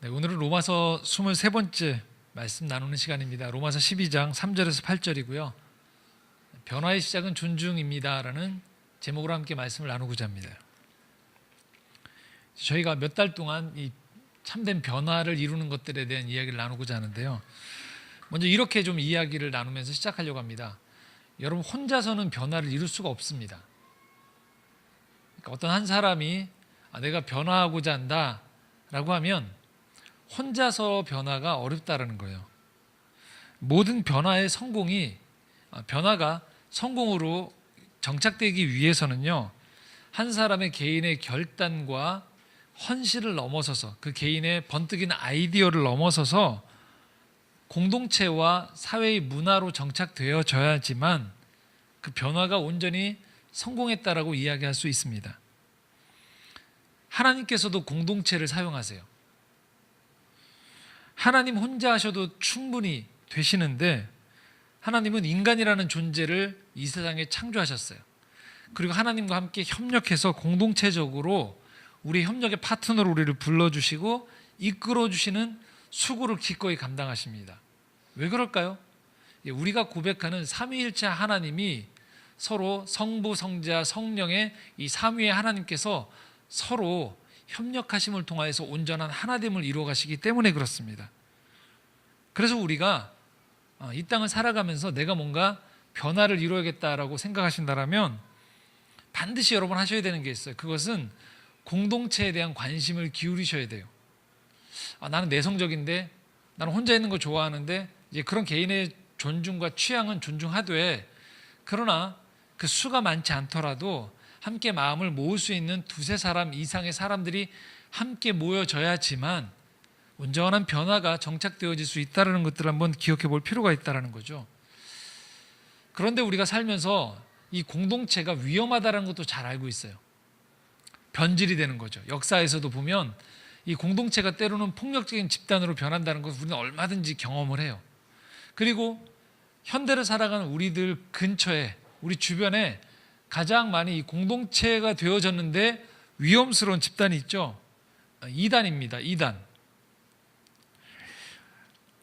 네, 오늘은 로마서 23번째 말씀 나누는 시간입니다. 로마서 12장 3절에서 8절이고요. 변화의 시작은 존중입니다라는 제목으로 함께 말씀을 나누고자 합니다. 저희가 몇 달 동안 이 참된 변화를 이루는 것들에 대한 이야기를 나누고자 하는데요. 먼저 이렇게 좀 이야기를 나누면서 시작하려고 합니다. 여러분, 혼자서는 변화를 이룰 수가 없습니다. 그러니까 어떤 한 사람이 내가 변화하고자 한다라고 하면 혼자서 변화가 어렵다라는 거예요. 모든 변화가 성공으로 정착되기 위해서는요, 한 사람의 개인의 결단과 헌신을 넘어서서, 그 개인의 번뜩이는 아이디어를 넘어서서 공동체와 사회의 문화로 정착되어져야지만 그 변화가 온전히 성공했다라고 이야기할 수 있습니다. 하나님께서도 공동체를 사용하세요. 하나님 혼자 하셔도 충분히 되시는데, 하나님은 인간이라는 존재를 이 세상에 창조하셨어요. 그리고 하나님과 함께 협력해서 공동체적으로 우리 협력의 파트너로 우리를 불러주시고 이끌어주시는 수고를 기꺼이 감당하십니다. 왜 그럴까요? 우리가 고백하는 삼위일체 하나님이 서로 성부, 성자, 성령의 이 삼위의 하나님께서 서로 협력하심을 통하여서 온전한 하나됨을 이루어 가시기 때문에 그렇습니다. 그래서 우리가 이 땅을 살아가면서 내가 뭔가 변화를 이루어야겠다라고 생각하신다면 반드시 여러분 하셔야 되는 게 있어요. 그것은 공동체에 대한 관심을 기울이셔야 돼요. 나는 내성적인데, 나는 혼자 있는 거 좋아하는데, 이제 그런 개인의 존중과 취향은 존중하되, 그러나 그 수가 많지 않더라도 함께 마음을 모을 수 있는 두세 사람 이상의 사람들이 함께 모여져야지만 온전한 변화가 정착되어질 수 있다는 것들을 한번 기억해 볼 필요가 있다는 거죠. 그런데 우리가 살면서 이 공동체가 위험하다는 것도 잘 알고 있어요. 변질이 되는 거죠. 역사에서도 보면 이 공동체가 때로는 폭력적인 집단으로 변한다는 것을 우리는 얼마든지 경험을 해요. 그리고 현대를 살아가는 우리들 근처에, 우리 주변에 가장 많이 이 공동체가 되어졌는데 위험스러운 집단이 있죠. 이단입니다.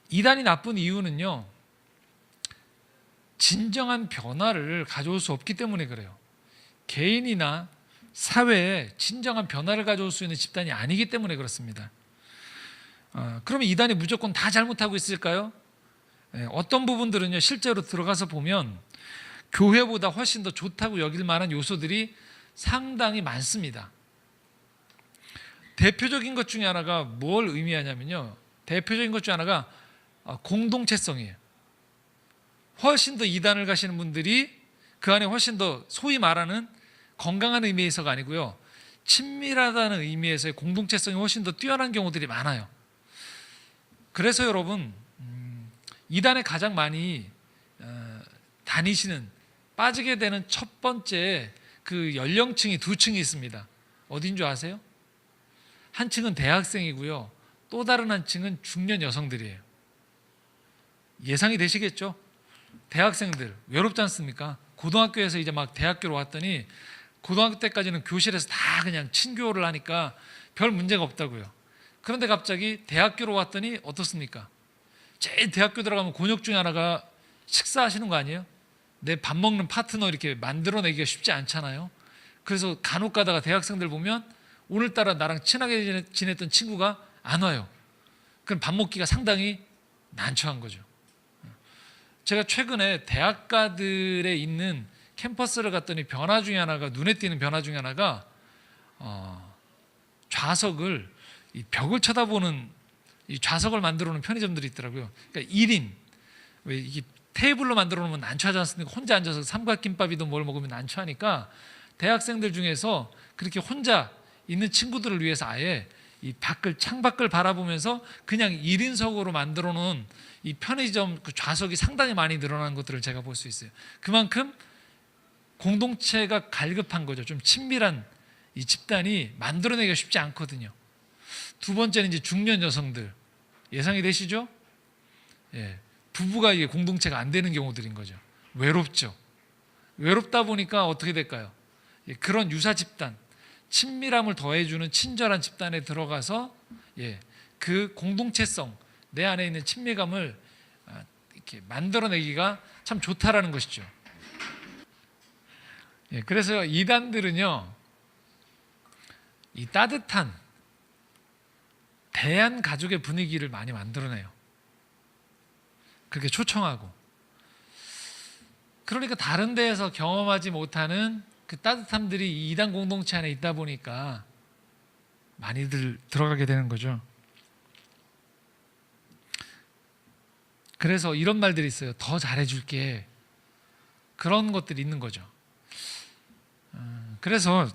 이단이 나쁜 이유는요, 진정한 변화를 가져올 수 없기 때문에 그래요. 개인이나 사회에 진정한 변화를 가져올 수 있는 집단이 아니기 때문에 그렇습니다. 그러면 이단이 무조건 다 잘못하고 있을까요? 어떤 부분들은요, 실제로 들어가서 보면 교회보다 훨씬 더 좋다고 여길 만한 요소들이 상당히 많습니다. 대표적인 것 중에 하나가 뭘 의미하냐면요, 대표적인 것 중에 하나가 공동체성이에요. 훨씬 더 이단을 가시는 분들이 그 안에 훨씬 더 소위 말하는 건강한 의미에서가 아니고요, 친밀하다는 의미에서의 공동체성이 훨씬 더 뛰어난 경우들이 많아요. 그래서 여러분, 이단에 가장 많이 빠지게 되는 첫 번째 그 연령층이 두 층이 있습니다. 어딘 줄 아세요? 한 층은 대학생이고요, 또 다른 한 층은 중년 여성들이에요. 예상이 되시겠죠? 대학생들 외롭지 않습니까? 고등학교에서 이제 막 대학교로 왔더니 고등학교 때까지는 교실에서 다 그냥 친교를 하니까 별 문제가 없다고요. 그런데 갑자기 대학교로 왔더니 어떻습니까? 제일 대학교 들어가면 곤욕 중에 하나가 식사하시는 거 아니에요? 내 밥 먹는 파트너 이렇게 만들어내기가 쉽지 않잖아요. 그래서 간혹 가다가 대학생들 보면 오늘따라 나랑 친하게 지냈던 친구가 안 와요. 그럼 밥 먹기가 상당히 난처한 거죠. 제가 최근에 대학가들에 있는 캠퍼스를 갔더니 눈에 띄는 변화 중에 하나가 좌석을, 이 벽을 쳐다보는 이 좌석을 만들어 놓은 편의점들이 있더라고요. 그러니까 1인, 왜 이게 테이블로 만들어 놓으면 난처하지 않습니까? 혼자 앉아서 삼각김밥이든 뭘 먹으면 난처하니까 대학생들 중에서 그렇게 혼자 있는 친구들을 위해서 아예 이 창밖을 바라보면서 그냥 1인석으로 만들어 놓은 이 편의점 그 좌석이 상당히 많이 늘어난 것들을 제가 볼 수 있어요. 그만큼 공동체가 갈급한 거죠. 좀 친밀한 이 집단이 만들어내기가 쉽지 않거든요. 두 번째는 이제 중년 여성들. 예상이 되시죠? 부부가 이게 공동체가 안 되는 경우들인 거죠. 외롭죠. 외롭다 보니까 어떻게 될까요? 그런 유사 집단, 친밀함을 더해주는 친절한 집단에 들어가서 그 공동체성, 내 안에 있는 친밀감을 이렇게 만들어내기가 참 좋다라는 것이죠. 예, 그래서 이단들은요, 이 따뜻한 대한 가족의 분위기를 많이 만들어내요. 그렇게 초청하고. 그러니까 다른 데에서 경험하지 못하는 그 따뜻함들이 이 이단 공동체 안에 있다 보니까 많이들 들어가게 되는 거죠. 그래서 이런 말들이 있어요. 더 잘해줄게. 그런 것들이 있는 거죠. 그래서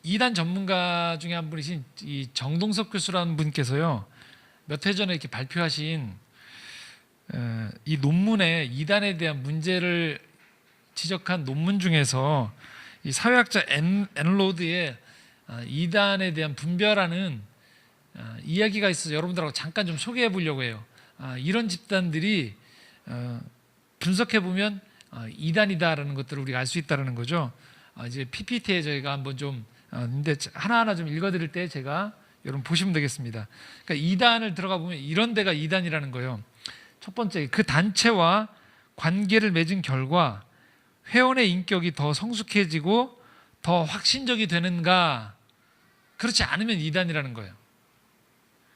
이단 전문가 중에 한 분이신 이 정동석 교수라는 분께서요, 몇 해 전에 이렇게 발표하신 이 논문에 이단에 대한 문제를 지적한 논문 중에서 이 사회학자 앤로드의 이단에 대한 분별하는 이야기가 있어서 여러분들하고 잠깐 좀 소개해 보려고 해요. 이런 집단들이 분석해 보면 이단이다라는 것들을 우리가 알 수 있다라는 거죠. 이제 PPT에 저희가 한번 좀 근데 하나하나 좀 읽어드릴 때 제가 여러분 보시면 되겠습니다. 그러니까 이단을 들어가 보면 이런 데가 이단이라는 거예요. 첫 번째, 그 단체와 관계를 맺은 결과 회원의 인격이 더 성숙해지고 더 확신적이 되는가? 그렇지 않으면 이단이라는 거예요.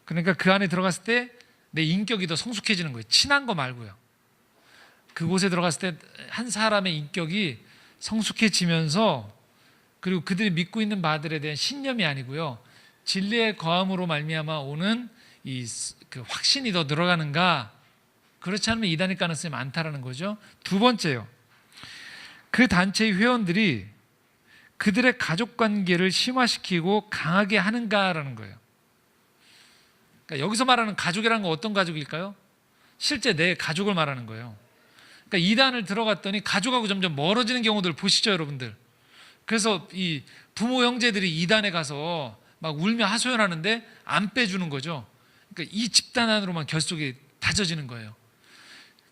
그러니까 그 안에 들어갔을 때 내 인격이 더 성숙해지는 거예요. 친한 거 말고요. 그곳에 들어갔을 때 한 사람의 인격이 성숙해지면서, 그리고 그들이 믿고 있는 바들에 대한 신념이 아니고요, 진리의 거함으로 말미암아 오는 그 확신이 더 늘어가는가? 그렇지 않으면 이단일 가능성이 많다라는 거죠. 두 번째요, 그 단체의 회원들이 그들의 가족 관계를 심화시키고 강하게 하는가라는 거예요. 그러니까 여기서 말하는 가족이라는 건 어떤 가족일까요? 실제 내 가족을 말하는 거예요. 그러니까 이단을 들어갔더니 가족하고 점점 멀어지는 경우들 보시죠, 여러분들. 그래서 이 부모 형제들이 이단에 가서 막 울며 하소연하는데 안 빼주는 거죠. 그러니까 이 집단 안으로만 결속이 다져지는 거예요.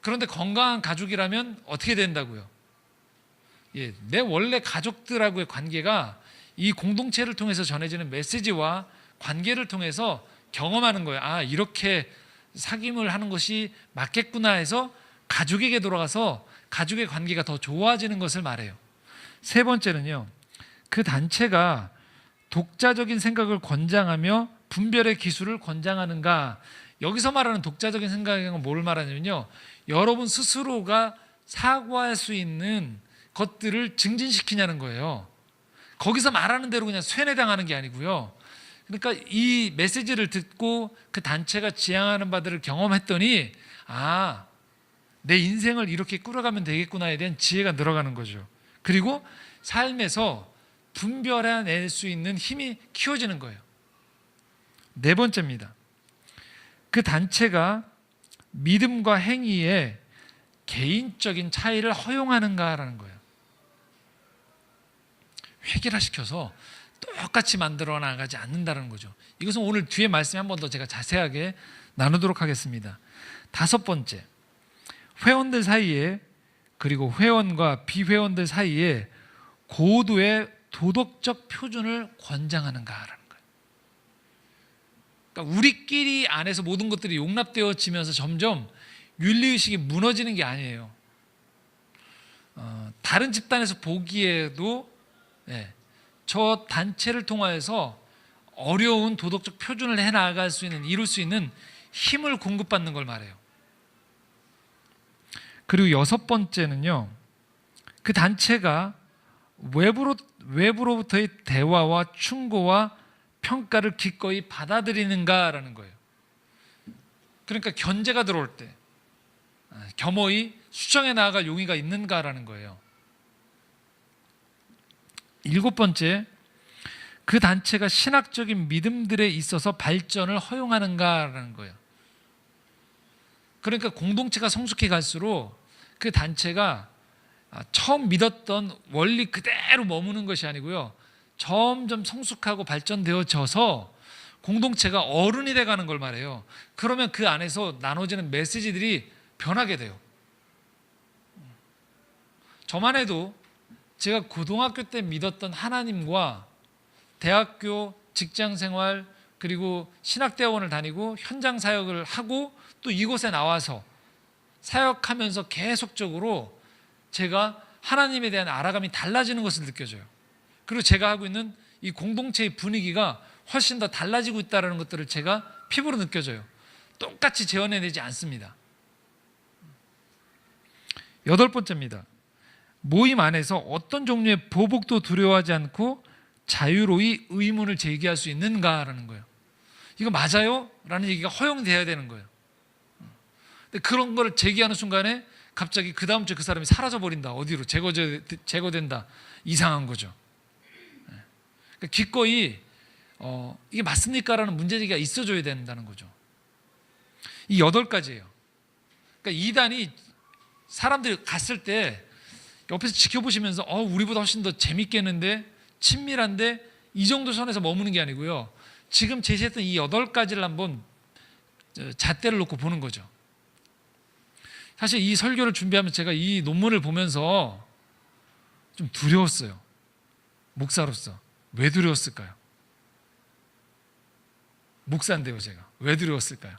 그런데 건강한 가족이라면 어떻게 된다고요? 예, 내 원래 가족들하고의 관계가 이 공동체를 통해서 전해지는 메시지와 관계를 통해서 경험하는 거예요. 아, 이렇게 사귐을 하는 것이 맞겠구나 해서 가족에게 돌아가서 가족의 관계가 더 좋아지는 것을 말해요. 세 번째는요, 그 단체가 독자적인 생각을 권장하며 분별의 기술을 권장하는가. 여기서 말하는 독자적인 생각은 뭘 말하냐면요, 여러분 스스로가 사고할 수 있는 것들을 증진시키냐는 거예요. 거기서 말하는 대로 그냥 쇠뇌당하는 게 아니고요. 그러니까 이 메시지를 듣고 그 단체가 지향하는 바들을 경험했더니, 아, 내 인생을 이렇게 꾸려가면 되겠구나에 대한 지혜가 늘어가는 거죠. 그리고 삶에서 분별해낼 수 있는 힘이 키워지는 거예요. 네 번째입니다. 그 단체가 믿음과 행위에 개인적인 차이를 허용하는가라는 거예요. 획일화시켜서 똑같이 만들어 나가지 않는다는 거죠. 이것은 오늘 뒤에 말씀에 한 번 더 제가 자세하게 나누도록 하겠습니다. 다섯 번째, 회원들 사이에, 그리고 회원과 비회원들 사이에 고도의 도덕적 표준을 권장하는가라는 거예요. 그러니까 우리끼리 안에서 모든 것들이 용납되어지면서 점점 윤리의식이 무너지는 게 아니에요. 다른 집단에서 보기에도 저 단체를 통하여서 어려운 도덕적 표준을 해나갈 수 있는, 이룰 수 있는 힘을 공급받는 걸 말해요. 그리고 여섯 번째는요, 그 단체가 외부로부터의 대화와 충고와 평가를 기꺼이 받아들이는가라는 거예요. 그러니까 견제가 들어올 때 겸허히 수정해 나아갈 용의가 있는가라는 거예요. 일곱 번째, 그 단체가 신학적인 믿음들에 있어서 발전을 허용하는가라는 거예요. 그러니까 공동체가 성숙해 갈수록 그 단체가 처음 믿었던 원리 그대로 머무는 것이 아니고요, 점점 성숙하고 발전되어져서 공동체가 어른이 돼가는 걸 말해요. 그러면 그 안에서 나눠지는 메시지들이 변하게 돼요. 저만 해도 제가 고등학교 때 믿었던 하나님과 대학교, 직장생활, 그리고 신학대학원을 다니고 현장 사역을 하고 또 이곳에 나와서 사역하면서 계속적으로 제가 하나님에 대한 알아감이 달라지는 것을 느껴져요. 그리고 제가 하고 있는 이 공동체의 분위기가 훨씬 더 달라지고 있다는 것들을 제가 피부로 느껴져요. 똑같이 재현해내지 않습니다. 8번째입니다. 모임 안에서 어떤 종류의 보복도 두려워하지 않고 자유로이 의문을 제기할 수 있는가라는 거예요. 이거 맞아요? 라는 얘기가 허용돼야 되는 거예요. 근데 그런 걸 제기하는 순간에 갑자기 그 다음 주에 그 사람이 사라져버린다. 어디로 제거된다. 이상한 거죠. 그러니까 기꺼이 이게 맞습니까? 라는 문제제기가 있어줘야 된다는 거죠. 이 8가지예요. 그러니까 이단이 사람들이 갔을 때 옆에서 지켜보시면서 우리보다 훨씬 더 재밌겠는데, 친밀한데, 이 정도 선에서 머무는 게 아니고요. 지금 제시했던 이 8가지를 한번 잣대를 놓고 보는 거죠. 사실 이 설교를 준비하면서 제가 이 논문을 보면서 좀 두려웠어요. 목사로서. 왜 두려웠을까요? 목사인데요, 제가. 왜 두려웠을까요?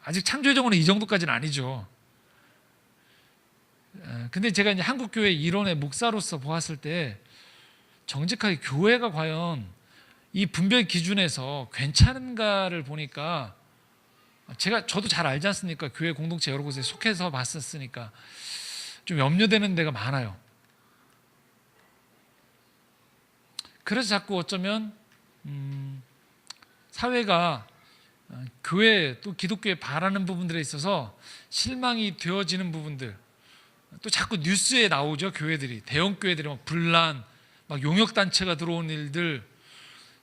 아직 창조의 정원은 이 정도까지는 아니죠. 근데 제가 이제 한국교회 일원의 목사로서 보았을 때 정직하게 교회가 과연 이 분별 기준에서 괜찮은가를 보니까 저도 잘 알지 않습니까? 교회 공동체 여러 곳에 속해서 봤었으니까 좀 염려되는 데가 많아요. 그래서 자꾸 어쩌면 사회가 교회 또 기독교에 바라는 부분들에 있어서 실망이 되어지는 부분들, 또 자꾸 뉴스에 나오죠. 교회들이, 대형 교회들이 막 분란, 막 용역단체가 들어온 일들.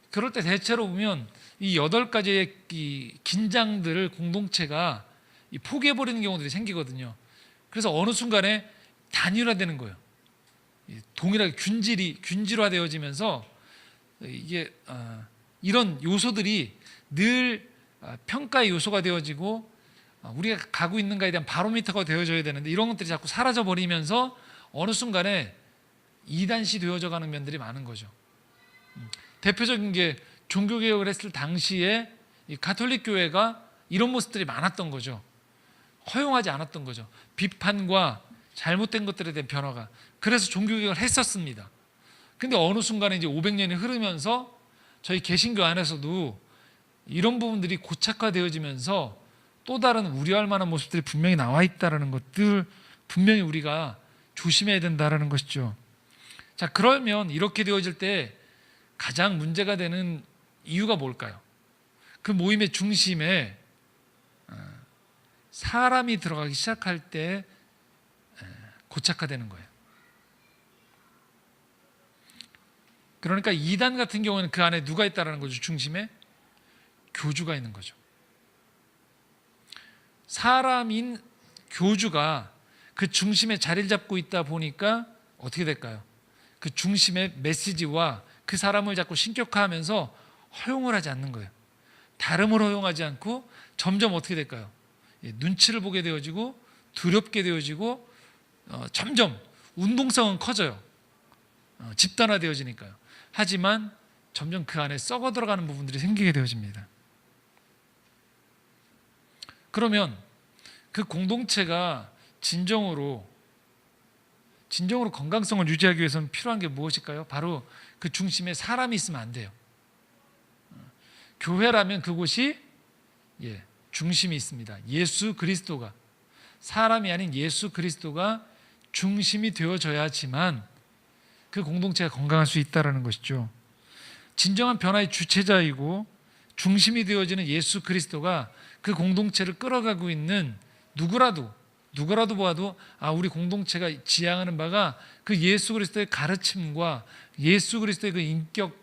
그럴 때 대체로 보면 이 8가지의 이 긴장들을 공동체가 포기해버리는 경우들이 생기거든요. 그래서 어느 순간에 단일화되는 거예요. 동일하게 균질화되어지면서 이게 이런 요소들이 늘 평가의 요소가 되어지고 우리가 가고 있는가에 대한 바로미터가 되어져야 되는데, 이런 것들이 자꾸 사라져버리면서 어느 순간에 이단시 되어져 가는 면들이 많은 거죠. 대표적인 게 종교개혁을 했을 당시에 이 가톨릭 교회가 이런 모습들이 많았던 거죠. 허용하지 않았던 거죠. 비판과 잘못된 것들에 대한 변화가. 그래서 종교개혁을 했었습니다. 근데 어느 순간에 이제 500년이 흐르면서 저희 개신교 안에서도 이런 부분들이 고착화되어지면서 또 다른 우려할 만한 모습들이 분명히 나와 있다는 것들, 분명히 우리가 조심해야 된다는 것이죠. 자, 그러면 이렇게 되어질 때 가장 문제가 되는 이유가 뭘까요? 그 모임의 중심에 사람이 들어가기 시작할 때 고착화되는 거예요. 그러니까 이단 같은 경우에는 그 안에 누가 있다는 거죠? 중심에 교주가 있는 거죠. 사람인 교주가 그 중심에 자리를 잡고 있다 보니까 어떻게 될까요? 그 중심의 메시지와 그 사람을 자꾸 신격화하면서 허용을 하지 않는 거예요. 다름을 허용하지 않고 점점 어떻게 될까요? 눈치를 보게 되어지고 두렵게 되어지고 점점 운동성은 커져요. 집단화되어지니까요. 하지만 점점 그 안에 썩어 들어가는 부분들이 생기게 되어집니다. 그러면 그 공동체가 진정으로 건강성을 유지하기 위해서는 필요한 게 무엇일까요? 바로 그 중심에 사람이 있으면 안 돼요. 교회라면 그곳이 중심이 있습니다. 예수 그리스도가, 사람이 아닌 예수 그리스도가 중심이 되어져야지만 그 공동체가 건강할 수 있다는 것이죠. 진정한 변화의 주체자이고 중심이 되어지는 예수 그리스도가 그 공동체를 끌어가고 있는 누구라도 보아도 우리 공동체가 지향하는 바가 그 예수 그리스도의 가르침과 예수 그리스도의 그 인격,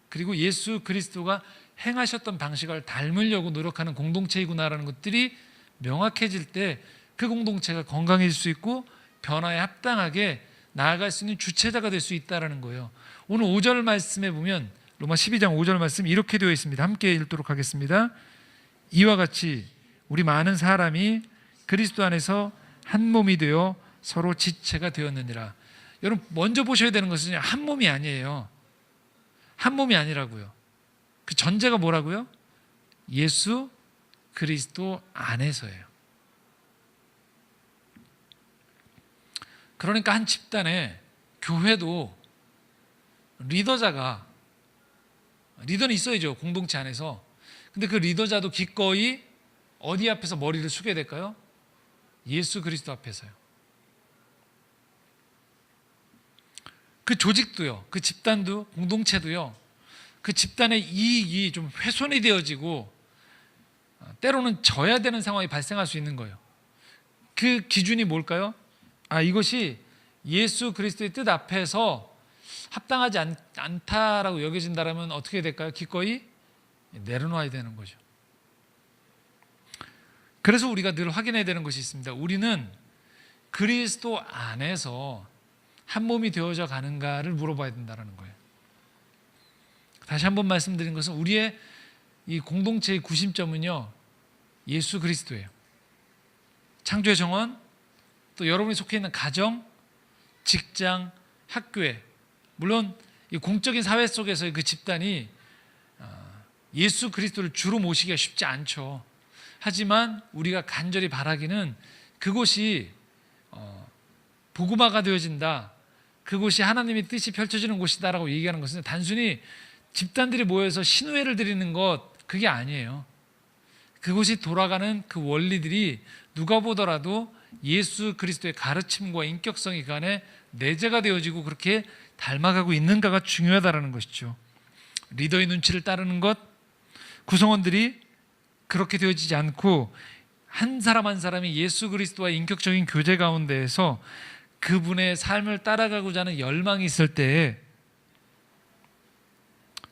그리고 예수 그리스도가 행하셨던 방식을 닮으려고 노력하는 공동체이구나라는 것들이 명확해질 때 그 공동체가 건강해질 수 있고 변화에 합당하게 나아갈 수 있는 주체자가 될 수 있다는 거예요. 오늘 5절 말씀에 보면 로마 12장 5절 말씀 이렇게 되어 있습니다. 함께 읽도록 하겠습니다. 이와 같이 우리 많은 사람이 그리스도 안에서 한 몸이 되어 서로 지체가 되었느니라. 여러분 먼저 보셔야 되는 것은 한 몸이 아니에요. 한 몸이 아니라고요. 그 전제가 뭐라고요? 예수 그리스도 안에서예요. 그러니까 한 집단의 교회도 리더는 있어야죠, 공동체 안에서. 근데 그 리더자도 기꺼이 어디 앞에서 머리를 숙여야 될까요? 예수 그리스도 앞에서요. 그 조직도요, 그 집단도, 공동체도요, 그 집단의 이익이 좀 훼손이 되어지고 때로는 져야 되는 상황이 발생할 수 있는 거예요. 그 기준이 뭘까요? 이것이 예수 그리스도의 뜻 앞에서 합당하지 않다라고 여겨진다면 어떻게 될까요? 기꺼이 내려놔야 되는 거죠. 그래서 우리가 늘 확인해야 되는 것이 있습니다. 우리는 그리스도 안에서 한 몸이 되어져 가는가를 물어봐야 된다는 거예요. 다시 한번 말씀드린 것은 우리의 이 공동체의 구심점은요, 예수 그리스도예요. 창조의 정원, 또 여러분이 속해 있는 가정, 직장, 학교에, 물론 이 공적인 사회 속에서의 그 집단이 예수 그리스도를 주로 모시기가 쉽지 않죠. 하지만 우리가 간절히 바라기는 그곳이 복음화가 되어진다, 그곳이 하나님의 뜻이 펼쳐지는 곳이다라고 얘기하는 것은 단순히 집단들이 모여서 신우회를 드리는 것, 그게 아니에요. 그곳이 돌아가는 그 원리들이 누가 보더라도 예수 그리스도의 가르침과 인격성이 그 안에 내재가 되어지고 그렇게 닮아가고 있는가가 중요하다는 것이죠. 리더의 눈치를 따르는 것, 구성원들이 그렇게 되어지지 않고 한 사람 한 사람이 예수 그리스도와 인격적인 교제 가운데에서 그분의 삶을 따라가고자 하는 열망이 있을 때에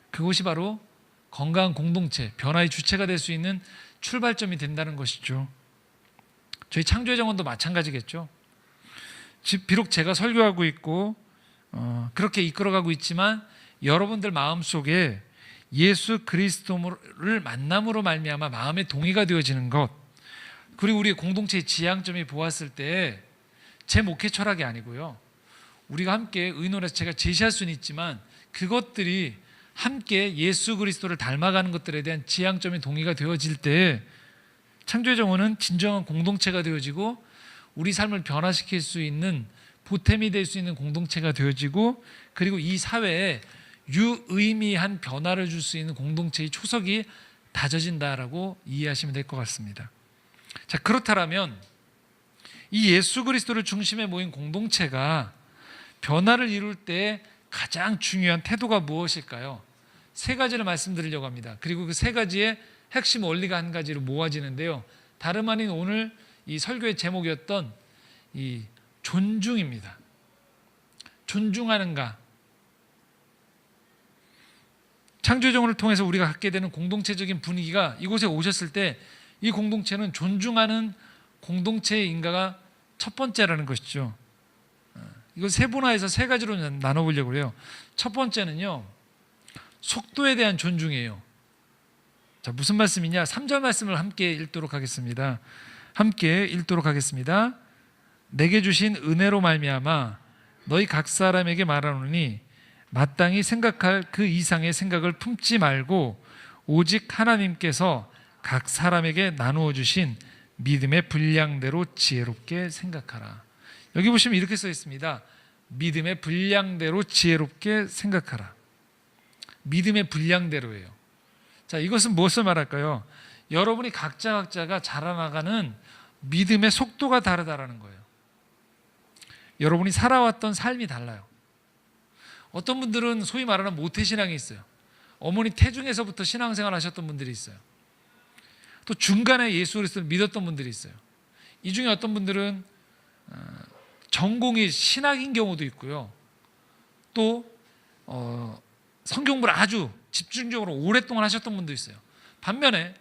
그것이 바로 건강한 공동체, 변화의 주체가 될 수 있는 출발점이 된다는 것이죠. 저희 창조의 정원도 마찬가지겠죠. 비록 제가 설교하고 있고 그렇게 이끌어가고 있지만 여러분들 마음속에 예수 그리스도를 만남으로 말미암아 마음의 동의가 되어지는 것, 그리고 우리 공동체의 지향점이 보았을 때 제 목회 철학이 아니고요, 우리가 함께 의논해서 제가 제시할 수는 있지만 그것들이 함께 예수 그리스도를 닮아가는 것들에 대한 지향점이 동의가 되어질 때 창조의 정원은 진정한 공동체가 되어지고 우리 삶을 변화시킬 수 있는 보탬이 될 수 있는 공동체가 되어지고, 그리고 이 사회에 유의미한 변화를 줄 수 있는 공동체의 초석이 다져진다라고 이해하시면 될 것 같습니다. 자, 그렇다면 이 예수 그리스도를 중심에 모인 공동체가 변화를 이룰 때 가장 중요한 태도가 무엇일까요? 세 가지를 말씀드리려고 합니다. 그리고 그 세 가지의 핵심 원리가 한 가지로 모아지는데요, 다름 아닌 오늘 이 설교의 제목이었던 이 존중입니다. 존중하는가? 창조의 정원을 통해서 우리가 갖게 되는 공동체적인 분위기가 이곳에 오셨을 때 이 공동체는 존중하는 공동체인가가 첫 번째라는 것이죠. 이거 세분화해서 세 가지로 나눠보려고 해요. 첫 번째는요, 속도에 대한 존중이에요. 자, 무슨 말씀이냐? 3절 말씀을 함께 읽도록 하겠습니다. 함께 읽도록 하겠습니다. 내게 주신 은혜로 말미암아 너희 각 사람에게 말하노니 마땅히 생각할 그 이상의 생각을 품지 말고 오직 하나님께서 각 사람에게 나누어 주신 믿음의 분량대로 지혜롭게 생각하라. 여기 보시면 이렇게 써 있습니다. 믿음의 분량대로 지혜롭게 생각하라. 믿음의 분량대로예요. 자, 이것은 무엇을 말할까요? 여러분이 각자가 자라나가는 믿음의 속도가 다르다라는 거예요. 여러분이 살아왔던 삶이 달라요. 어떤 분들은 소위 말하는 모태신앙이 있어요. 어머니 태중에서부터 신앙생활 하셨던 분들이 있어요. 또 중간에 예수 그리스도를 믿었던 분들이 있어요. 이 중에 어떤 분들은 전공이 신학인 경우도 있고요. 또 성경공부를 아주 집중적으로 오랫동안 하셨던 분도 있어요. 반면에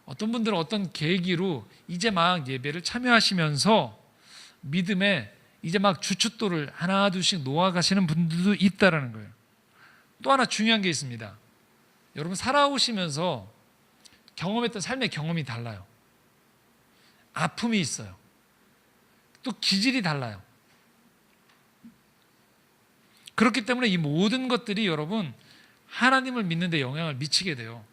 어떤 분들은 어떤 계기로 이제 막 예배를 참여하시면서 믿음에 이제 막 주춧돌을 하나 둘씩 놓아가시는 분들도 있다라는 거예요. 또 하나 중요한 게 있습니다. 여러분 살아오시면서 경험했던 삶의 경험이 달라요. 아픔이 있어요. 또 기질이 달라요. 그렇기 때문에 이 모든 것들이 여러분 하나님을 믿는 데 영향을 미치게 돼요.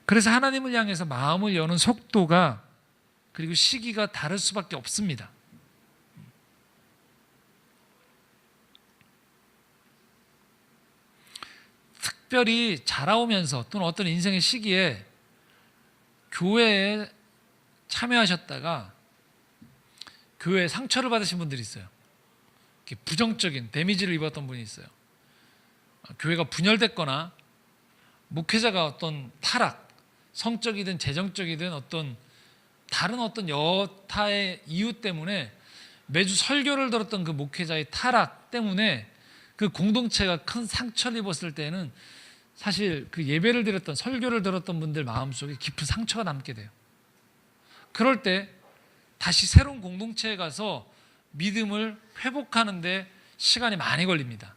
그래서 하나님을 향해서 마음을 여는 속도가 그리고 시기가 다를 수밖에 없습니다. 특별히 자라오면서 또는 어떤 인생의 시기에 교회에 참여하셨다가 교회에 상처를 받으신 분들이 있어요. 부정적인 데미지를 입었던 분이 있어요. 교회가 분열됐거나 목회자가 어떤 타락, 성적이든 재정적이든 어떤 다른 어떤 여타의 이유 때문에 매주 설교를 들었던 그 목회자의 타락 때문에 그 공동체가 큰 상처를 입었을 때는 사실 그 예배를 드렸던 설교를 들었던 분들 마음속에 깊은 상처가 남게 돼요. 그럴 때 다시 새로운 공동체에 가서 믿음을 회복하는 데 시간이 많이 걸립니다.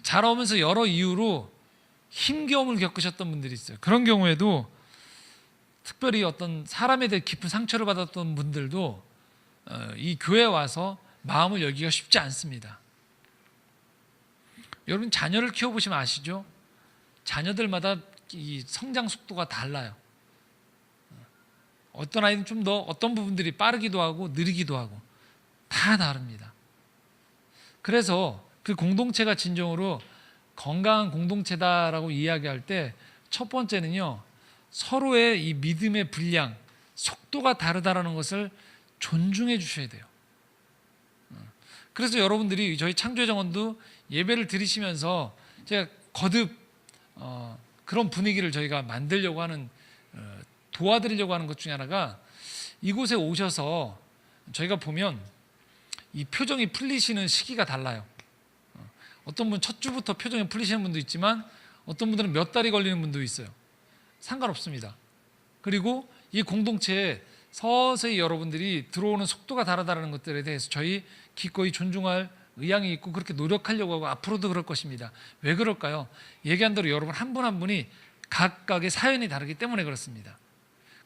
자라오면서 여러 이유로 힘겨움을 겪으셨던 분들이 있어요. 그런 경우에도 특별히 어떤 사람에 대해 깊은 상처를 받았던 분들도 이 교회에 와서 마음을 열기가 쉽지 않습니다. 여러분 자녀를 키워보시면 아시죠? 자녀들마다 이 성장 속도가 달라요. 어떤 아이는 좀 더 어떤 부분들이 빠르기도 하고 느리기도 하고 다 다릅니다. 그래서 그 공동체가 진정으로 건강한 공동체다라고 이야기할 때 첫 번째는요, 서로의 이 믿음의 분량, 속도가 다르다라는 것을 존중해 주셔야 돼요. 그래서 여러분들이 저희 창조의 정원도 예배를 드리시면서 제가 거듭 그런 분위기를 저희가 만들려고 하는, 도와드리려고 하는 것 중에 하나가, 이곳에 오셔서 저희가 보면 이 표정이 풀리시는 시기가 달라요. 어떤 분은 첫 주부터 표정이 풀리시는 분도 있지만 어떤 분들은 몇 달이 걸리는 분도 있어요. 상관없습니다. 그리고 이 공동체에 서서히 여러분들이 들어오는 속도가 다르다는 것들에 대해서 저희 기꺼이 존중할 의향이 있고 그렇게 노력하려고 하고 앞으로도 그럴 것입니다. 왜 그럴까요? 얘기한 대로 여러분 한 분 한 분이 각각의 사연이 다르기 때문에 그렇습니다.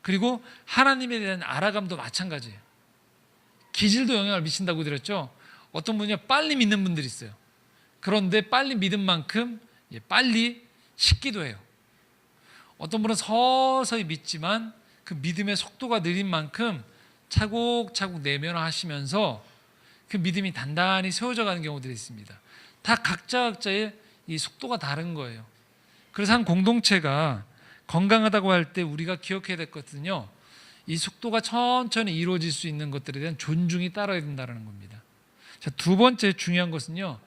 그리고 하나님에 대한 알아감도 마찬가지예요. 기질도 영향을 미친다고 드렸죠. 어떤 분이 빨리 믿는 분들이 있어요. 그런데 빨리 믿은 만큼 빨리 식기도 해요. 어떤 분은 서서히 믿지만 그 믿음의 속도가 느린 만큼 차곡차곡 내면화하시면서 그 믿음이 단단히 세워져 가는 경우들이 있습니다. 다 각자의 이 속도가 다른 거예요. 그래서 한 공동체가 건강하다고 할 때 우리가 기억해야 될 것은요, 이 속도가 천천히 이루어질 수 있는 것들에 대한 존중이 따라야 된다는 겁니다. 자, 두 번째 중요한 것은요,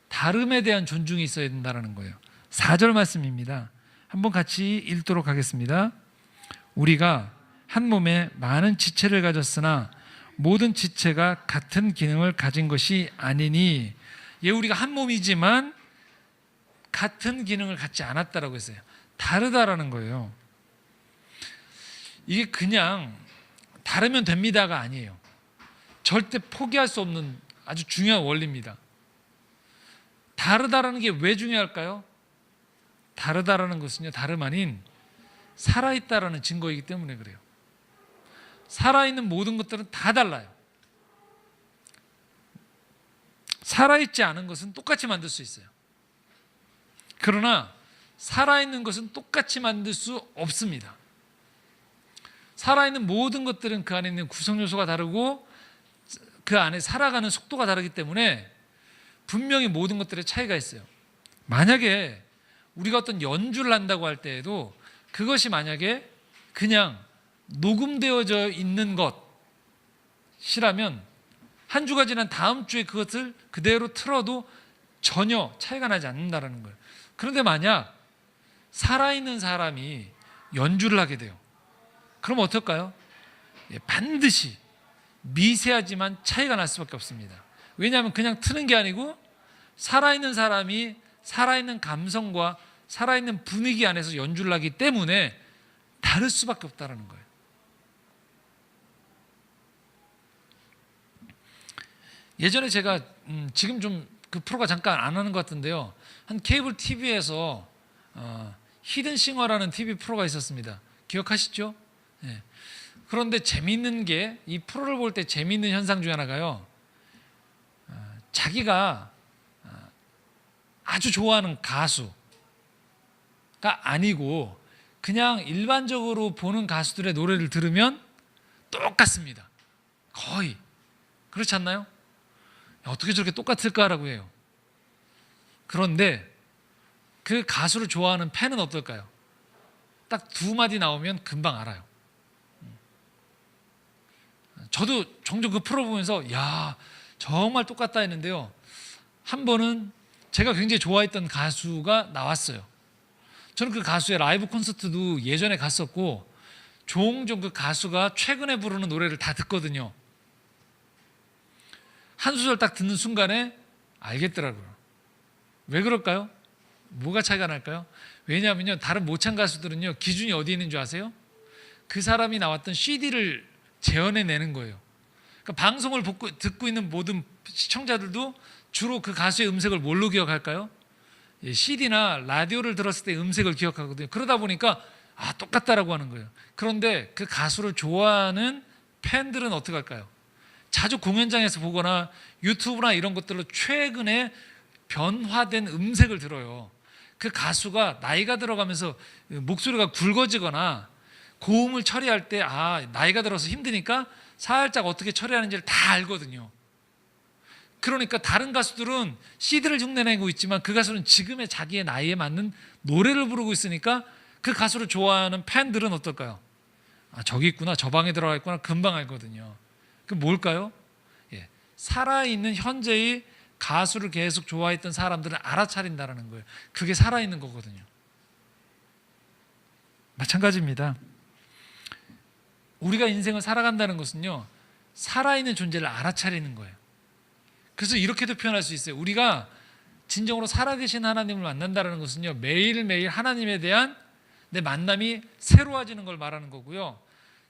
다름에 대한 존중이 있어야 된다는 거예요. 4절 말씀입니다. 한번 같이 읽도록 하겠습니다. 우리가 한 몸에 많은 지체를 가졌으나 모든 지체가 같은 기능을 가진 것이 아니니. 우리가 한 몸이지만 같은 기능을 갖지 않았다라고 했어요. 다르다라는 거예요. 이게 그냥 다르면 됩니다가 아니에요. 절대 포기할 수 없는 아주 중요한 원리입니다. 다르다라는 게 왜 중요할까요? 다르다라는 것은요, 다름 아닌 살아있다라는 증거이기 때문에 그래요. 살아있는 모든 것들은 다 달라요. 살아있지 않은 것은 똑같이 만들 수 있어요. 그러나 살아있는 것은 똑같이 만들 수 없습니다. 살아있는 모든 것들은 그 안에 있는 구성 요소가 다르고 그 안에 살아가는 속도가 다르기 때문에 분명히 모든 것들의 차이가 있어요. 만약에 우리가 어떤 연주를 한다고 할 때에도 그것이 만약에 그냥 녹음되어져 있는 것이라면 한 주가 지난 다음 주에 그것을 그대로 틀어도 전혀 차이가 나지 않는다는 거예요. 그런데 만약 살아있는 사람이 연주를 하게 돼요. 그럼 어떨까요? 반드시 미세하지만 차이가 날 수밖에 없습니다. 왜냐하면 그냥 트는 게 아니고 살아있는 사람이 살아있는 감성과 살아있는 분위기 안에서 연주를 하기 때문에 다를 수밖에 없다는 거예요. 예전에 제가 지금 좀 그 프로가 잠깐 안 하는 것 같은데요, 한 케이블 TV에서 히든싱어라는 TV 프로가 있었습니다. 기억하시죠? 네. 그런데 재미있는 게, 이 프로를 볼 때 재미있는 현상 중에 하나가요, 자기가 아주 좋아하는 가수가 아니고 그냥 일반적으로 보는 가수들의 노래를 들으면 똑같습니다. 거의. 그렇지 않나요? 어떻게 저렇게 똑같을까라고 해요. 그런데 그 가수를 좋아하는 팬은 어떨까요? 딱 두 마디 나오면 금방 알아요. 저도 종종 그 프로 보면서 야, 정말 똑같다 했는데요. 한 번은 제가 굉장히 좋아했던 가수가 나왔어요. 저는 그 가수의 라이브 콘서트도 예전에 갔었고 종종 그 가수가 최근에 부르는 노래를 다 듣거든요. 한 소절 딱 듣는 순간에 알겠더라고요. 왜 그럴까요? 뭐가 차이가 날까요? 왜냐하면요, 다른 모창 가수들은요, 기준이 어디 있는 줄 아세요? 그 사람이 나왔던 CD를 재현해내는 거예요. 그러니까 방송을 듣고 있는 모든 시청자들도 주로 그 가수의 음색을 뭘로 기억할까요? CD나 라디오를 들었을 때 음색을 기억하거든요. 그러다 보니까 똑같다라고 하는 거예요. 그런데 그 가수를 좋아하는 팬들은 어떻게 할까요? 자주 공연장에서 보거나 유튜브나 이런 것들로 최근에 변화된 음색을 들어요. 그 가수가 나이가 들어가면서 목소리가 굵어지거나 고음을 처리할 때 나이가 들어서 힘드니까 살짝 어떻게 처리하는지를 다 알거든요. 그러니까 다른 가수들은 CD를 흉내내고 있지만 그 가수는 지금의 자기의 나이에 맞는 노래를 부르고 있으니까 그 가수를 좋아하는 팬들은 어떨까요? 저기 있구나, 저 방에 들어가 있구나, 금방 알거든요. 그 뭘까요? 살아있는 현재의 가수를 계속 좋아했던 사람들은 알아차린다는 거예요. 그게 살아있는 거거든요. 마찬가지입니다. 우리가 인생을 살아간다는 것은요, 살아있는 존재를 알아차리는 거예요. 그래서 이렇게도 표현할 수 있어요. 우리가 진정으로 살아계신 하나님을 만난다는 것은요, 매일매일 하나님에 대한 내 만남이 새로워지는 걸 말하는 거고요,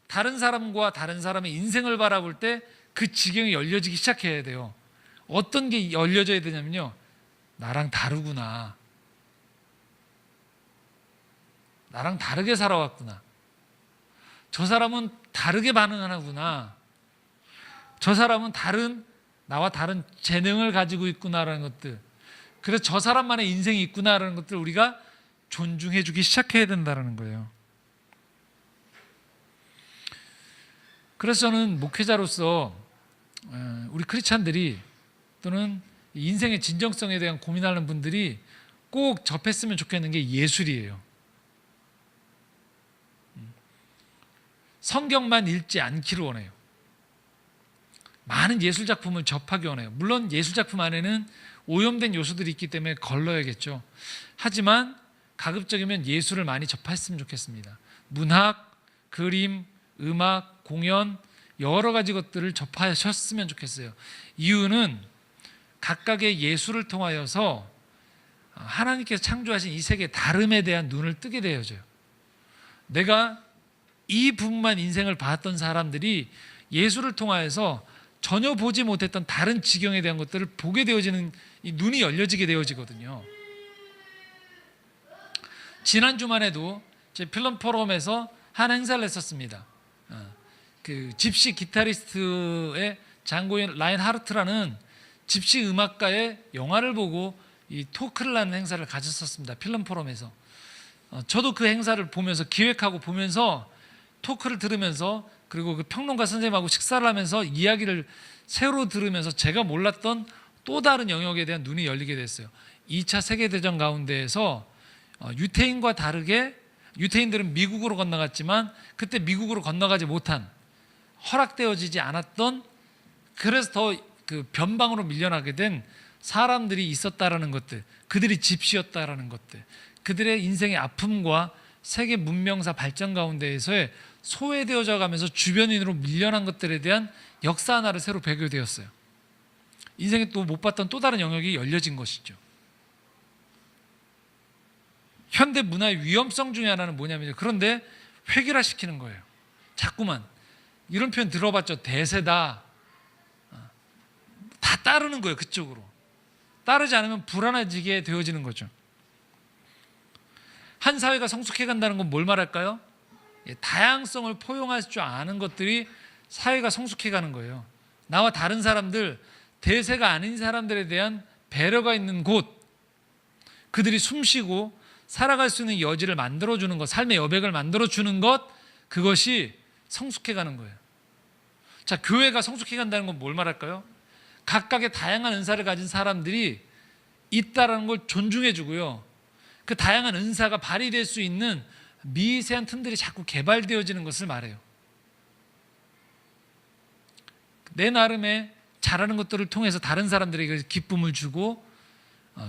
다른 사람과 다른 사람의 인생을 바라볼 때 그 지경이 열려지기 시작해야 돼요. 어떤 게 열려져야 되냐면요, 나랑 다르구나, 나랑 다르게 살아왔구나, 저 사람은 다르게 반응하구나, 저 사람은 나와 다른 재능을 가지고 있구나라는 것들, 그래서 저 사람만의 인생이 있구나라는 것들을 우리가 존중해 주기 시작해야 된다는 거예요. 그래서 저는 목회자로서 우리 크리스찬들이 또는 인생의 진정성에 대한 고민하는 분들이 꼭 접했으면 좋겠는 게 예술이에요. 성경만 읽지 않기를 원해요. 많은 예술작품을 접하기 원해요. 물론 예술작품 안에는 오염된 요소들이 있기 때문에 걸러야겠죠. 하지만 가급적이면 예술을 많이 접했으면 좋겠습니다. 문학, 그림, 음악, 공연, 여러 가지 것들을 접하셨으면 좋겠어요. 이유는 각각의 예술을 통하여서 하나님께서 창조하신 이 세계의 다름에 대한 눈을 뜨게 되어져요. 내가 이 부분만 인생을 봤던 사람들이 예술을 통하여서 전혀 보지 못했던 다른 지경에 대한 것들을 보게 되어지는, 이 눈이 열려지게 되어지거든요. 지난 주만 해도 제 필름 포럼에서 한 행사를 했었습니다. 그 집시 기타리스트의 장고인 라인하르트라는 집시 음악가의 영화를 보고 이 토크를 하는 행사를 가졌었습니다. 필름 포럼에서. 저도 그 행사를 보면서, 기획하고 보면서, 토크를 들으면서, 그리고 그 평론가 선생님하고 식사를 하면서 이야기를 새로 들으면서 제가 몰랐던 또 다른 영역에 대한 눈이 열리게 됐어요. 2차 세계대전 가운데에서 유태인과 다르게, 유태인들은 미국으로 건너갔지만 그때 미국으로 건너가지 못한, 허락되어지지 않았던, 그래서 더 그 변방으로 밀려나게 된 사람들이 있었다라는 것들, 그들이 집시였다라는 것들, 그들의 인생의 아픔과 세계 문명사 발전 가운데에서의 소외되어져 가면서 주변인으로 밀려난 것들에 대한 역사 하나를 새로 배우게 되었어요. 인생에 또 못 봤던 또 다른 영역이 열려진 것이죠. 현대 문화의 위험성 중에 하나는 뭐냐면요, 그런데 획일화시키는 거예요. 자꾸만 이런 표현 들어봤죠. 대세다. 다 따르는 거예요. 그쪽으로 따르지 않으면 불안해지게 되어지는 거죠. 한 사회가 성숙해 간다는 건 뭘 말할까요? 다양성을 포용할 줄 아는 것들이 사회가 성숙해 가는 거예요. 나와 다른 사람들, 대세가 아닌 사람들에 대한 배려가 있는 곳, 그들이 숨쉬고 살아갈 수 있는 여지를 만들어주는 것, 삶의 여백을 만들어주는 것, 그것이 성숙해가는 거예요. 자, 교회가 성숙해간다는 건 뭘 말할까요? 각각의 다양한 은사를 가진 사람들이 있다라는 걸 존중해주고요, 그 다양한 은사가 발휘될 수 있는 미세한 틈들이 자꾸 개발되어지는 것을 말해요. 내 나름의 잘하는 것들을 통해서 다른 사람들에게 기쁨을 주고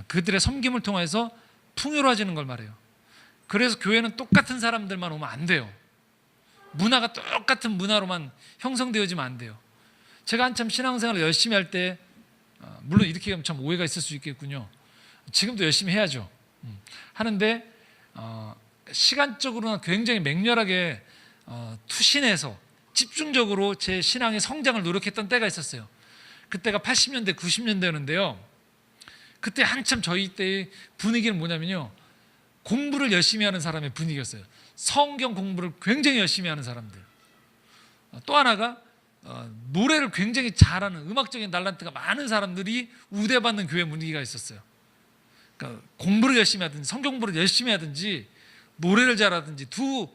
그들의 섬김을 통해서 풍요로워지는 걸 말해요. 그래서 교회는 똑같은 사람들만 오면 안 돼요. 문화가 똑같은 문화로만 형성되어지면 안 돼요. 제가 한참 신앙생활을 열심히 할 때, 물론 이렇게 하면 참 오해가 있을 수 있겠군요. 지금도 열심히 해야죠. 하는데 시간적으로는 굉장히 맹렬하게 투신해서 집중적으로 제 신앙의 성장을 노력했던 때가 있었어요. 그때가 80년대, 90년대였는데요. 그때 한참 저희 때의 분위기는 뭐냐면요, 공부를 열심히 하는 사람의 분위기였어요. 성경 공부를 굉장히 열심히 하는 사람들. 또 하나가 노래를 굉장히 잘하는, 음악적인 달란트가 많은 사람들이 우대받는 교회 분위기가 있었어요. 그러니까 공부를 열심히 하든지 성경 공부를 열심히 하든지 노래를 잘하든지 두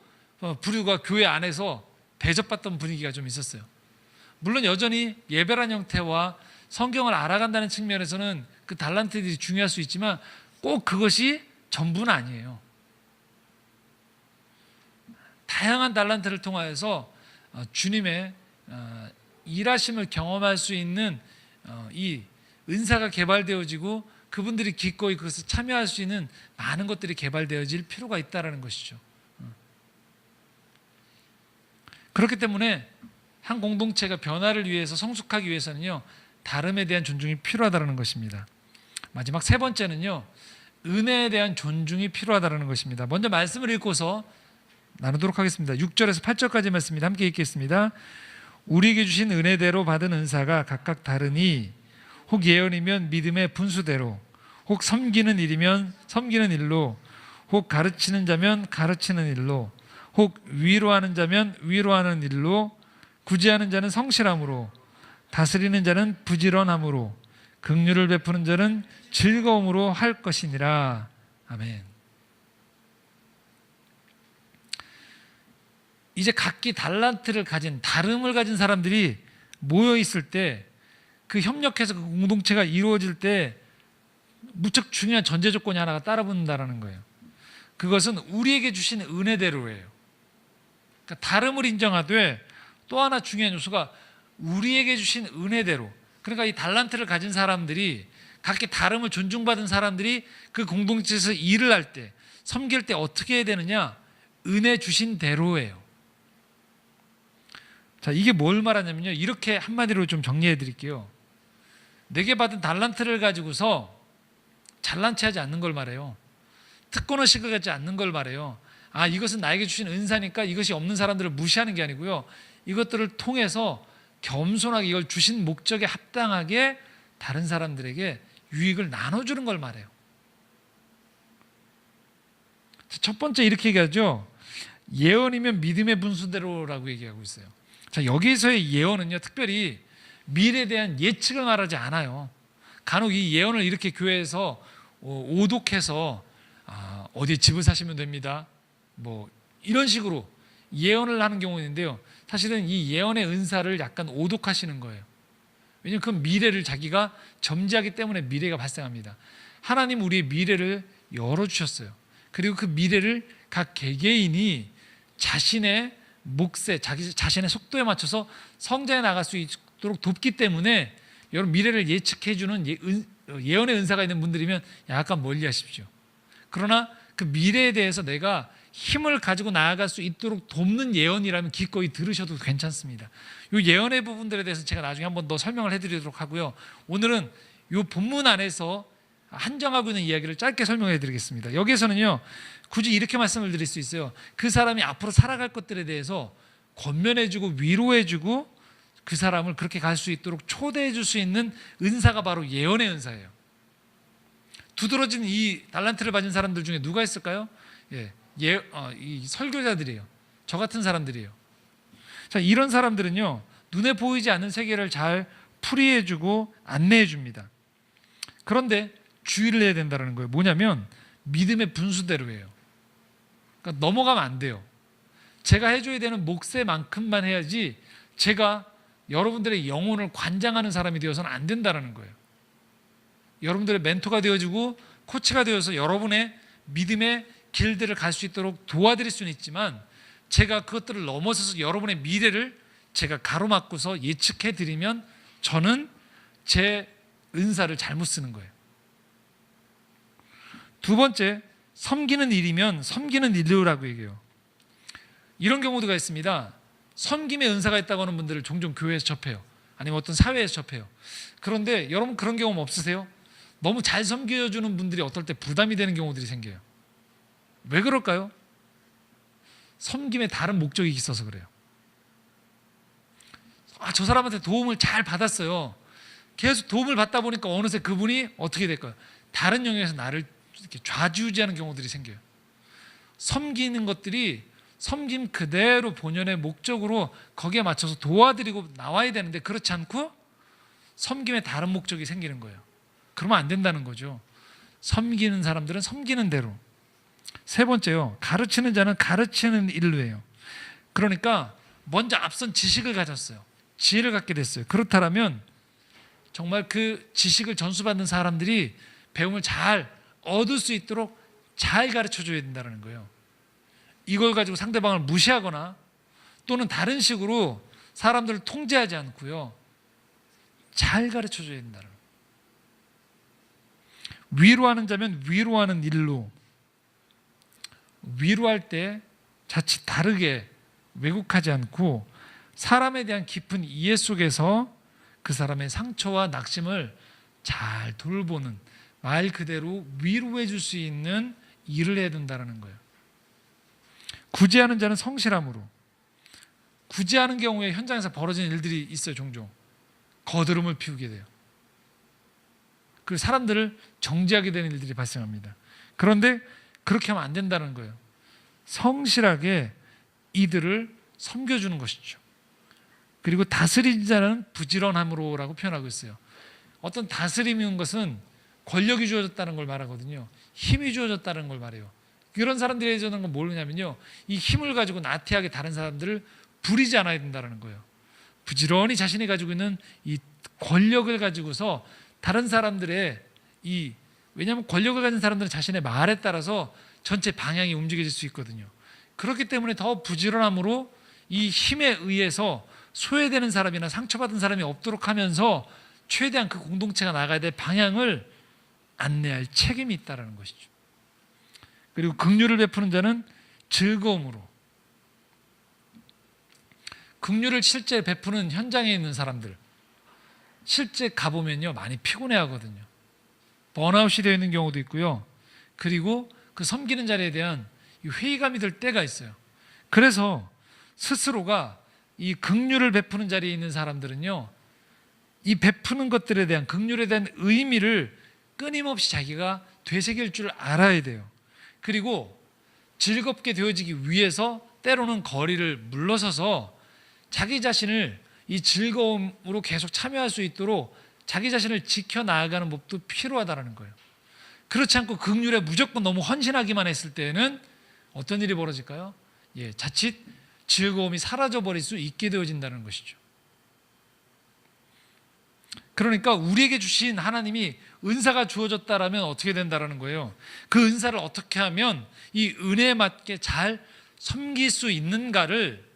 부류가 교회 안에서 대접받던 분위기가 좀 있었어요. 물론 여전히 예배란 형태와 성경을 알아간다는 측면에서는 그 달란트들이 중요할 수 있지만 꼭 그것이 전부는 아니에요. 다양한 달란트를 통하여서 주님의 일하심을 경험할 수 있는 이 은사가 개발되어지고 그분들이 기꺼이 그것을 참여할 수 있는 많은 것들이 개발되어질 필요가 있다는 것이죠. 그렇기 때문에 한 공동체가 변화를 위해서, 성숙하기 위해서는요, 다름에 대한 존중이 필요하다는 것입니다. 마지막 세 번째는요, 은혜에 대한 존중이 필요하다는 것입니다. 먼저 말씀을 읽고서 나누도록 하겠습니다. 6절에서 8절까지 말씀입니다. 함께 읽겠습니다. 우리에게 주신 은혜대로 받은 은사가 각각 다르니 혹 예언이면 믿음의 분수대로, 혹 섬기는 일이면 섬기는 일로, 혹 가르치는 자면 가르치는 일로, 혹 위로하는 자면 위로하는 일로, 구제하는 자는 성실함으로, 다스리는 자는 부지런함으로, 긍휼을 베푸는 자는 즐거움으로 할 것이니라. 아멘. 이제 각기 달란트를 가진, 다름을 가진 사람들이 모여 있을 때, 그 협력해서 그 공동체가 이루어질 때 무척 중요한 전제 조건이 하나가 따라붙는다는 거예요. 그것은 우리에게 주신 은혜대로예요. 그러니까 다름을 인정하되 또 하나 중요한 요소가 우리에게 주신 은혜대로, 그러니까 이 달란트를 가진 사람들이, 각기 다름을 존중받은 사람들이 그 공동체에서 일을 할 때, 섬길 때 어떻게 해야 되느냐? 은혜 주신 대로예요. 자, 이게 뭘 말하냐면요, 이렇게 한마디로 좀 정리해 드릴게요. 내게 받은 달란트를 가지고서 잘난 체하지 않는 걸 말해요. 특권의식을 갖지 않는 걸 말해요. 이것은 나에게 주신 은사니까 이것이 없는 사람들을 무시하는 게 아니고요, 이것들을 통해서 겸손하게 이걸 주신 목적에 합당하게 다른 사람들에게 유익을 나눠주는 걸 말해요. 첫 번째 이렇게 얘기하죠. 예언이면 믿음의 분수대로라고 얘기하고 있어요. 자, 여기서의 예언은요, 특별히 미래에 대한 예측을 말하지 않아요. 간혹 이 예언을 이렇게 교회에서 오독해서 어디 집을 사시면 됩니다, 뭐 이런 식으로 예언을 하는 경우가 있는데요, 사실은 이 예언의 은사를 약간 오독하시는 거예요. 왜냐하면 그 미래를 자기가 점지하기 때문에 미래가 발생합니다. 하나님 우리의 미래를 열어주셨어요. 그리고 그 미래를 각 개개인이 자신의 몫에, 자신의 속도에 맞춰서 성장해 나갈 수 있도록 돕기 때문에, 여러분 미래를 예측해주는 예언의 은사가 있는 분들이면 약간 멀리 하십시오. 그러나 그 미래에 대해서 내가 힘을 가지고 나아갈 수 있도록 돕는 예언이라면 기꺼이 들으셔도 괜찮습니다. 이 예언의 부분들에 대해서 제가 나중에 한번 더 설명을 해드리도록 하고요, 오늘은 이 본문 안에서 한정하고 있는 이야기를 짧게 설명해 드리겠습니다. 여기에서는요, 굳이 이렇게 말씀을 드릴 수 있어요. 그 사람이 앞으로 살아갈 것들에 대해서 권면해주고 위로해주고 그 사람을 그렇게 갈 수 있도록 초대해 줄 수 있는 은사가 바로 예언의 은사예요. 두드러진 이 달란트를 받은 사람들 중에 누가 있을까요? 이 설교자들이에요. 저 같은 사람들이에요. 자, 이런 사람들은요, 눈에 보이지 않는 세계를 잘 풀이해주고 안내해줍니다. 그런데 주의를 해야 된다는 거예요. 뭐냐면 믿음의 분수대로 해요. 그러니까 넘어가면 안 돼요. 제가 해줘야 되는 몫만큼만 해야지 제가 여러분들의 영혼을 관장하는 사람이 되어서는 안 된다는 거예요. 여러분들의 멘토가 되어주고 코치가 되어서 여러분의 믿음의 길들을 갈 수 있도록 도와드릴 수는 있지만 제가 그것들을 넘어서서 여러분의 미래를 제가 가로막고서 예측해드리면 저는 제 은사를 잘못 쓰는 거예요. 두 번째, 섬기는 일이면 섬기는 일로라고 얘기해요. 이런 경우가 있습니다. 섬김의 은사가 있다고 하는 분들을 종종 교회에서 접해요. 아니면 어떤 사회에서 접해요. 그런데 여러분 그런 경험 없으세요? 너무 잘 섬겨주는 분들이 어떨 때 부담이 되는 경우들이 생겨요. 왜 그럴까요? 섬김에 다른 목적이 있어서 그래요. 저 사람한테 도움을 잘 받았어요. 계속 도움을 받다 보니까 어느새 그분이 어떻게 될까요? 다른 영역에서 나를 이렇게 좌지우지하는 경우들이 생겨요. 섬기는 것들이 섬김 그대로 본연의 목적으로 거기에 맞춰서 도와드리고 나와야 되는데 그렇지 않고 섬김에 다른 목적이 생기는 거예요. 그러면 안 된다는 거죠. 섬기는 사람들은 섬기는 대로. 세 번째요, 가르치는 자는 가르치는 일로 해요. 그러니까 먼저 앞선 지식을 가졌어요. 지혜를 갖게 됐어요. 그렇다면 정말 그 지식을 전수받는 사람들이 배움을 잘 얻을 수 있도록 잘 가르쳐줘야 된다는 거예요. 이걸 가지고 상대방을 무시하거나 또는 다른 식으로 사람들을 통제하지 않고요, 잘 가르쳐줘야 된다는 거예요. 위로하는 자면 위로하는 일로. 위로할 때 자칫 다르게 왜곡하지 않고 사람에 대한 깊은 이해 속에서 그 사람의 상처와 낙심을 잘 돌보는, 말 그대로 위로해 줄 수 있는 일을 해야 된다는 거예요. 구제하는 자는 성실함으로. 구제하는 경우에 현장에서 벌어지는 일들이 있어요. 종종 거드름을 피우게 돼요. 그 사람들을 정지하게 되는 일들이 발생합니다. 그런데 그렇게 하면 안 된다는 거예요. 성실하게 이들을 섬겨주는 것이죠. 그리고 다스리는 자는 부지런함으로라고 표현하고 있어요. 어떤 다스리는 것은 권력이 주어졌다는 걸 말하거든요. 힘이 주어졌다는 걸 말해요. 이런 사람들이 해주는 건 뭐냐면요, 이 힘을 가지고 나태하게 다른 사람들을 부리지 않아야 된다는 거예요. 부지런히 자신이 가지고 있는 이 권력을 가지고서 다른 사람들의 왜냐하면 권력을 가진 사람들은 자신의 말에 따라서 전체 방향이 움직여질 수 있거든요. 그렇기 때문에 더 부지런함으로 이 힘에 의해서 소외되는 사람이나 상처받은 사람이 없도록 하면서 최대한 그 공동체가 나가야 될 방향을 안내할 책임이 있다는 것이죠. 그리고 긍휼을 베푸는 자는 즐거움으로. 긍휼을 실제 베푸는 현장에 있는 사람들, 실제 가보면요 많이 피곤해 하거든요. 번아웃이 되어 있는 경우도 있고요. 그리고 그 섬기는 자리에 대한 회의감이 들 때가 있어요. 그래서 스스로가 이 긍휼을 베푸는 자리에 있는 사람들은요, 이 베푸는 것들에 대한 긍휼에 대한 의미를 끊임없이 자기가 되새길 줄 알아야 돼요. 그리고 즐겁게 되어지기 위해서 때로는 거리를 물러서서 자기 자신을 이 즐거움으로 계속 참여할 수 있도록 자기 자신을 지켜나가는 법도 필요하다는 거예요. 그렇지 않고 긍휼에 무조건 너무 헌신하기만 했을 때는 어떤 일이 벌어질까요? 자칫 즐거움이 사라져버릴 수 있게 되어진다는 것이죠. 그러니까 우리에게 주신 하나님이 은사가 주어졌다라면 어떻게 된다는 거예요? 그 은사를 어떻게 하면 이 은혜에 맞게 잘 섬길 수 있는가를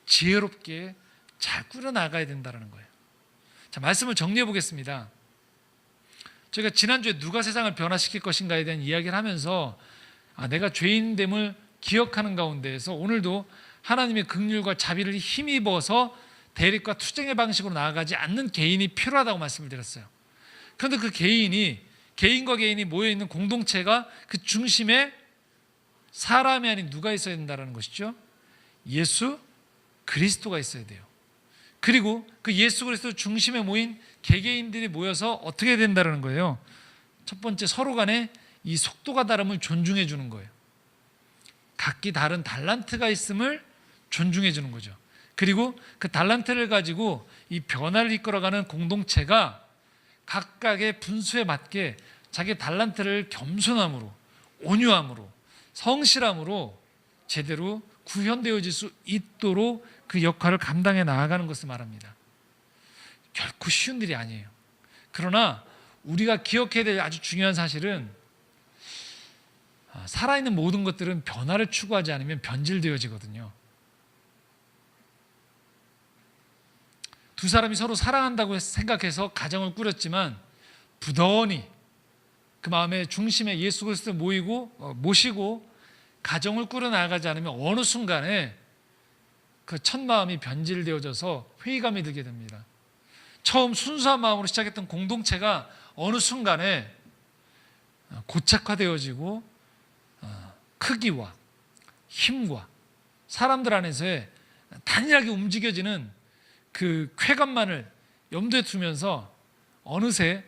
지혜롭게 잘 꾸려나가야 된다는 거예요. 자, 말씀을 정리해 보겠습니다. 저희가 지난주에 누가 세상을 변화시킬 것인가에 대한 이야기를 하면서 내가 죄인됨을 기억하는 가운데에서 오늘도 하나님의 긍휼과 자비를 힘입어서 대립과 투쟁의 방식으로 나아가지 않는 개인이 필요하다고 말씀을 드렸어요. 그런데 그 개인과 개인이 모여있는 공동체가 그 중심에 사람이 아닌 누가 있어야 된다는 것이죠. 예수 그리스도가 있어야 돼요. 그리고 그 예수 그리스도 중심에 모인 개개인들이 모여서 어떻게 된다는 거예요? 첫 번째, 서로 간에 이 속도가 다름을 존중해 주는 거예요. 각기 다른 달란트가 있음을 존중해 주는 거죠. 그리고 그 달란트를 가지고 이 변화를 이끌어가는 공동체가 각각의 분수에 맞게 자기 달란트를 겸손함으로 온유함으로, 성실함으로 제대로 구현되어질 수 있도록 그 역할을 감당해 나아가는 것을 말합니다. 결코 쉬운 일이 아니에요. 그러나 우리가 기억해야 될 아주 중요한 사실은 살아있는 모든 것들은 변화를 추구하지 않으면 변질되어지거든요. 두 사람이 서로 사랑한다고 생각해서 가정을 꾸렸지만 부더니 그 마음의 중심에 예수 그리스도를 모시고 가정을 꾸려나가지 않으면 어느 순간에 그 첫 마음이 변질되어져서 회의감이 들게 됩니다. 처음 순수한 마음으로 시작했던 공동체가 어느 순간에 고착화되어지고 크기와 힘과 사람들 안에서의 단일하게 움직여지는 그 쾌감만을 염두에 두면서 어느새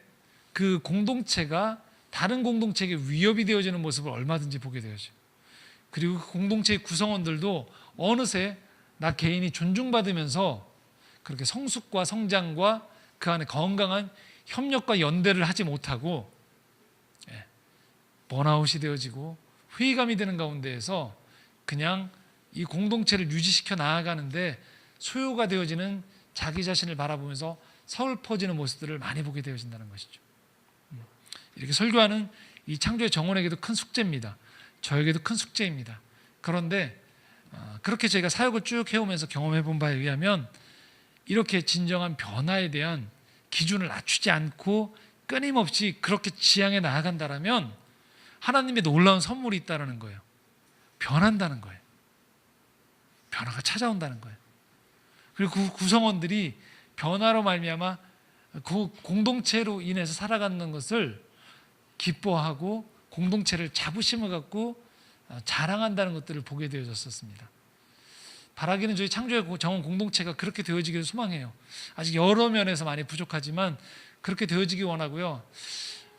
그 공동체가 다른 공동체에게 위협이 되어지는 모습을 얼마든지 보게 되어져요. 그리고 그 공동체의 구성원들도 어느새 나 개인이 존중받으면서 그렇게 성숙과 성장과 그 안에 건강한 협력과 연대를 하지 못하고 번아웃이 되어지고 회의감이 되는 가운데에서 그냥 이 공동체를 유지시켜 나아가는데 소요가 되어지는 자기 자신을 바라보면서 서글퍼지는 모습들을 많이 보게 되어진다는 것이죠. 이렇게 설교하는 이 창조의 정원에게도 큰 숙제입니다. 저에게도 큰 숙제입니다. 그런데 그렇게 저희가 사역을 쭉 해오면서 경험해 본 바에 의하면 이렇게 진정한 변화에 대한 기준을 낮추지 않고 끊임없이 그렇게 지향해 나아간다면 하나님의 놀라운 선물이 있다는 거예요. 변한다는 거예요. 변화가 찾아온다는 거예요. 그리고 그 구성원들이 변화로 말미암아 그 공동체로 인해서 살아가는 것을 기뻐하고 공동체를 자부심을 갖고 자랑한다는 것들을 보게 되어졌었습니다. 바라기는 저희 창조의 정원 공동체가 그렇게 되어지기를 소망해요. 아직 여러 면에서 많이 부족하지만 그렇게 되어지기 원하고요.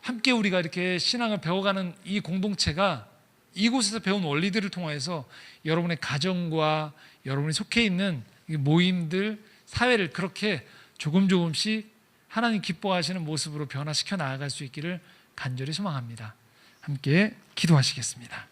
함께 우리가 이렇게 신앙을 배워가는 이 공동체가 이곳에서 배운 원리들을 통해서 여러분의 가정과 여러분이 속해 있는 모임들, 사회를 그렇게 조금씩 하나님 기뻐하시는 모습으로 변화시켜 나아갈 수 있기를 간절히 소망합니다. 함께 기도하시겠습니다.